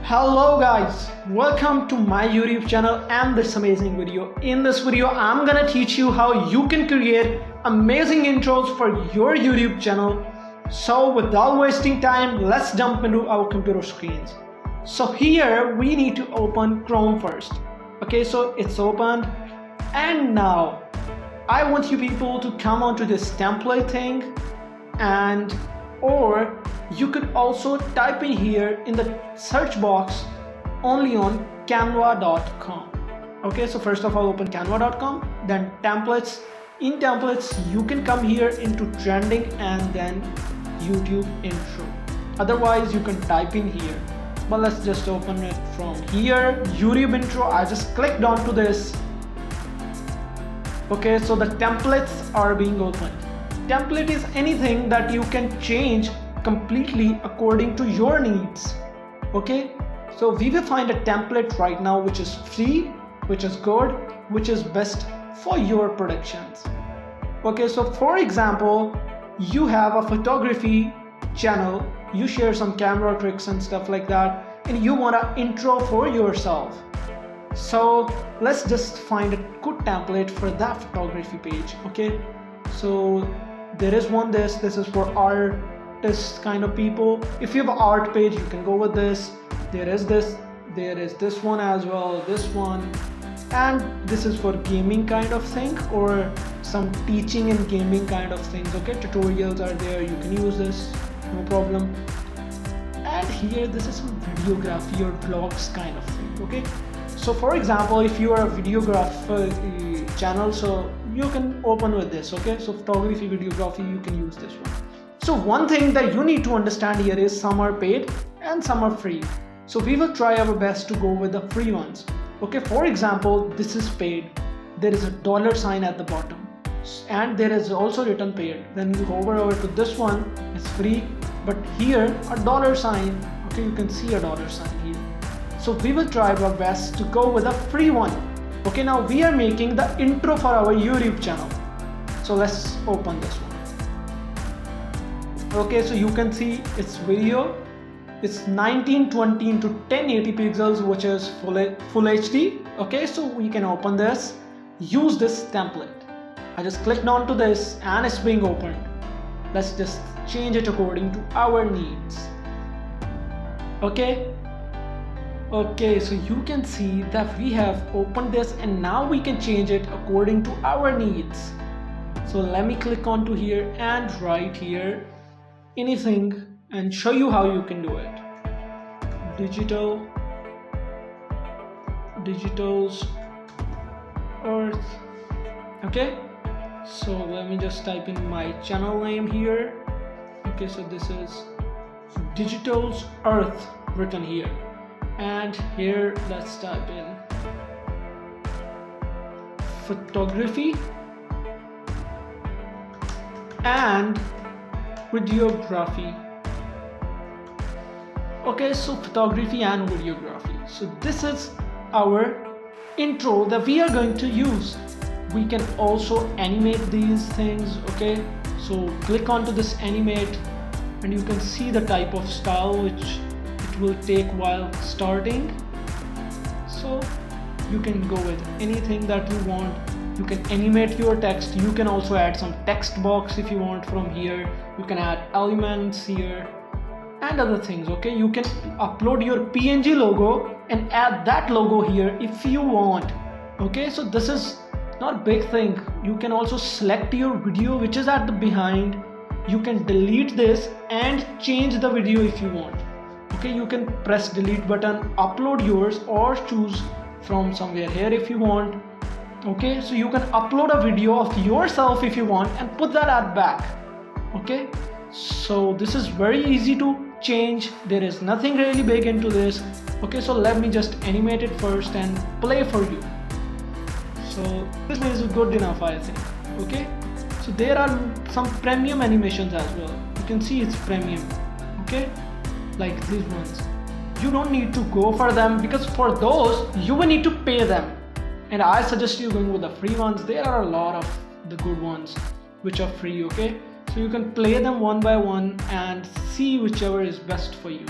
Hello guys, welcome to my YouTube channel and this amazing video. In this video, I'm gonna teach you how you can create amazing intros for your YouTube channel. So without wasting time, let's jump into our computer screens. So here we need to open Chrome first. Okay, so it's opened, and now I want you people to come onto this template thing, and or you could also type in here in the search box only on canva.com. okay, so first of all open canva.com, then templates. In templates you can come here into trending and then YouTube intro. Otherwise you can type in here, but let's just open it from here. YouTube intro, I just clicked onto this. Okay, so the templates are being opened. Template is anything that you can change completely according to your needs. Okay, so we will find a template right now which is free, which is good, which is best for your productions. Okay, so for example, you have a photography channel, you share some camera tricks and stuff like that, and you want an intro for yourself. So let's just find a good template for that photography page. Okay, so there is one, this is for artist kind of people. If you have an art page, you can go with this. There is this one as well, this one, and this is for gaming kind of thing, or some teaching and gaming kind of things. Okay, tutorials are there, you can use this, no problem. And here this is some videography or vlogs kind of thing. Okay, so for example, if you are a videographer channel, so you can open with this. Okay, so photography, videography, you can use this one. So one thing that you need to understand here is some are paid and some are free. So we will try our best to go with the free ones. Okay, for example, this is paid. There is a $ at the bottom, and there is also written paid. Then you hover over to this one, it's free, but here a $. Okay, you can see a $ here. So we will try our best to go with a free one. Okay, now we are making the intro for our YouTube channel. So let's open this one. Okay, so you can see it's video. It's 1920 into 1080 pixels, which is full HD. Okay, so we can open this, use this template. I just clicked onto this and it's being opened. Let's just change it according to our needs. Okay, so you can see that we have opened this, and now we can change it according to our needs. So let me click onto here and write here anything and show you how you can do it. Digital's Earth. Okay, so let me just type in my channel name here. Okay, so this is Digital's Earth written here, and here let's type in photography and videography. Okay, so photography and videography. So this is our intro that we are going to use. We can also animate these things. Okay, so click onto this animate, and you can see the type of style which it will take while starting. So you can go with anything that you want. You can animate your text. You can also add some text box if you want from here. You can add elements here and other things. Okay, you can upload your PNG logo and add that logo here if you want. Okay, so this is not big thing. You can also select your video which is at the behind. You can delete this and change the video if you want. Okay, you can press delete button, upload yours, or choose from somewhere here if you want. Okay, so you can upload a video of yourself if you want and put that at back. Okay, so this is very easy to change. There is nothing really big into this. Okay, so let me just animate it first and play for you. So this is good enough, I think. Okay, so there are some premium animations as well. You can see it's premium. Okay, like these ones. You don't need to go for them, because for those you will need to pay them, and I suggest you going with the free ones. There are a lot of the good ones which are free. Okay, so you can play them one by one and see whichever is best for you.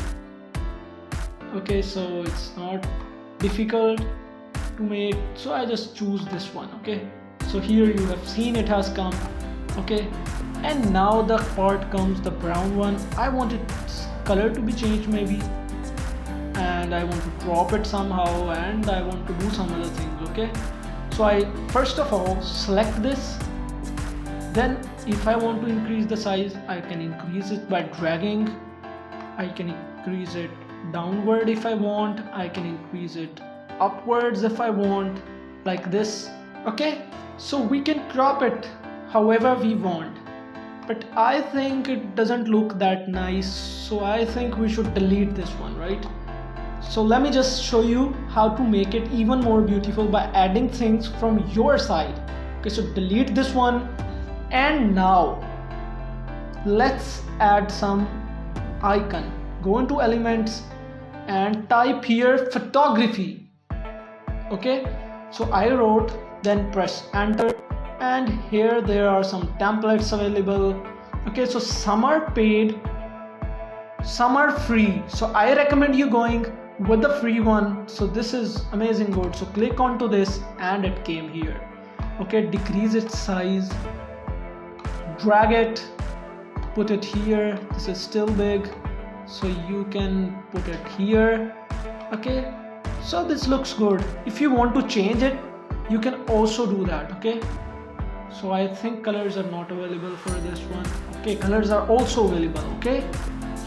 Okay, so it's not difficult to make, so I just choose this one. Okay, so here you have seen it has come. Okay, and now the part comes, the brown one. I want its color to be changed maybe, and I want to drop it somehow, and I want to do some other things. Okay, so I first of all select this. Then if I want to increase the size, I can increase it by dragging. I can increase it downward if I want. I can increase it upwards if I want, like this. Okay, so we can crop it however we want, but I think it doesn't look that nice, so I think we should delete this one, right? So let me just show you how to make it even more beautiful by adding things from your side. Okay, so delete this one, and now let's add some icon. Go into elements and type here photography. Okay, so I wrote, then press enter, and here there are some templates available. Okay, so some are paid, some are free, so I recommend you going with the free one. So this is amazing good, so click onto this and it came here. Okay, decrease its size, drag it, put it here. This is still big, so you can put it here. Okay, so this looks good. If you want to change it, you can also do that. Okay, so I think colors are not available for this one. Okay, colors are also available. Okay,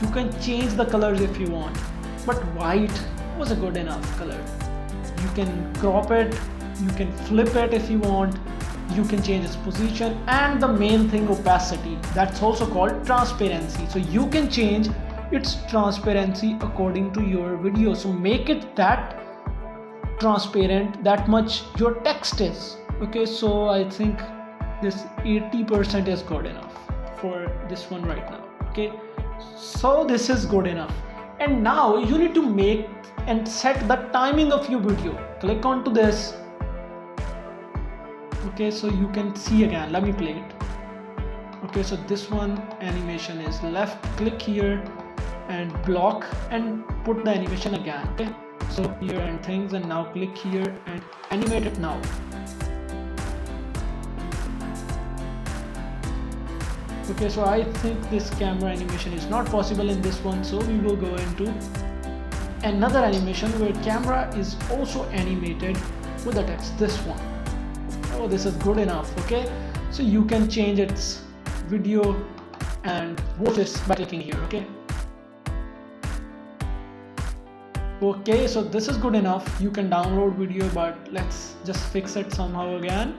you can change the colors if you want, but white was a good enough color. You can crop it, you can flip it if you want, you can change its position, and the main thing, opacity, that's also called transparency. So you can change its transparency according to your video, so make it that transparent that much your text is. Okay, so I think this 80% is good enough for this one right now. Okay, so this is good enough, and now you need to make and set the timing of your video. Click onto this. Okay, so you can see again, let me play it. Okay, so this one animation is left, click here and block and put the animation again. Okay, so here and things, and now click here and animate it now. Okay, so I think this camera animation is not possible in this one, so we will go into another animation where camera is also animated with the text, this one. Oh, this is good enough. Okay, so you can change its video and watch this by clicking here. Okay, so this is good enough. You can download video, but let's just fix it somehow again.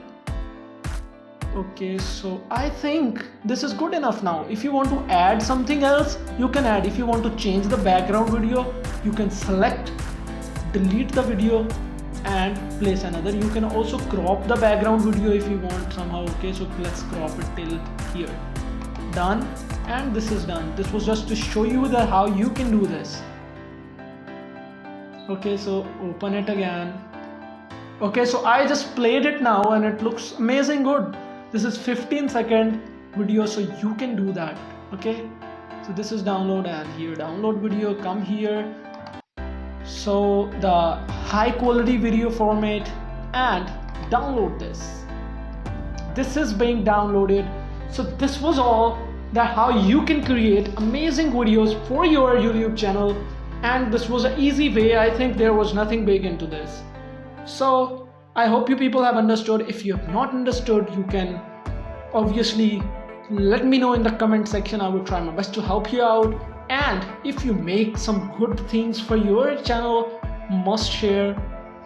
Okay, so I think this is good enough now. If you want to add something else, you can add. If you want to change the background video, you can select, delete the video and place another. You can also crop the background video if you want somehow. Okay, so let's crop it till here. Done, and this is done. This was just to show you that how you can do this. Okay, so open it again. Okay, so I just played it now and it looks amazing good. This is 15-second video, so you can do that. Okay, so this is download, and here download video, come here. So the high quality video format, and download this. This is being downloaded. So this was all that how you can create amazing videos for your YouTube channel, and this was an easy way. I think there was nothing big into this. So I hope you people have understood. If you have not understood, you can obviously let me know in the comment section. I will try my best to help you out. And if you make some good things for your channel, must share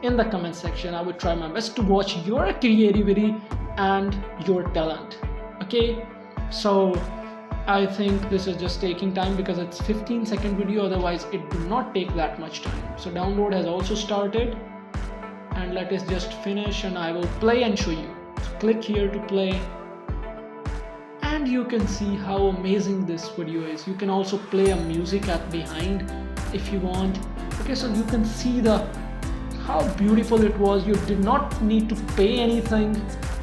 in the comment section. I will try my best to watch your creativity and your talent. Okay, so I think this is just taking time because it's 15-second video, otherwise it do not take that much time. So download has also started, and let us just finish and I will play and show you. So click here to play, and you can see how amazing this video is. You can also play a music at behind if you want. Okay, so you can see how beautiful it was. You did not need to pay anything.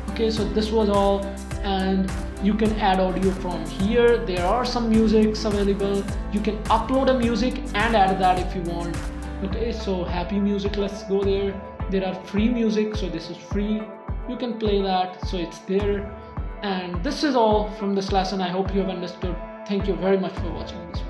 Okay, so this was all, and you can add audio from here. There are some musics available. You can upload a music and add that if you want. Okay, so happy music, let's go there. There are free music, so this is free, you can play that, so it's there. And this is all from this lesson. I hope you have understood. Thank you very much for watching this video.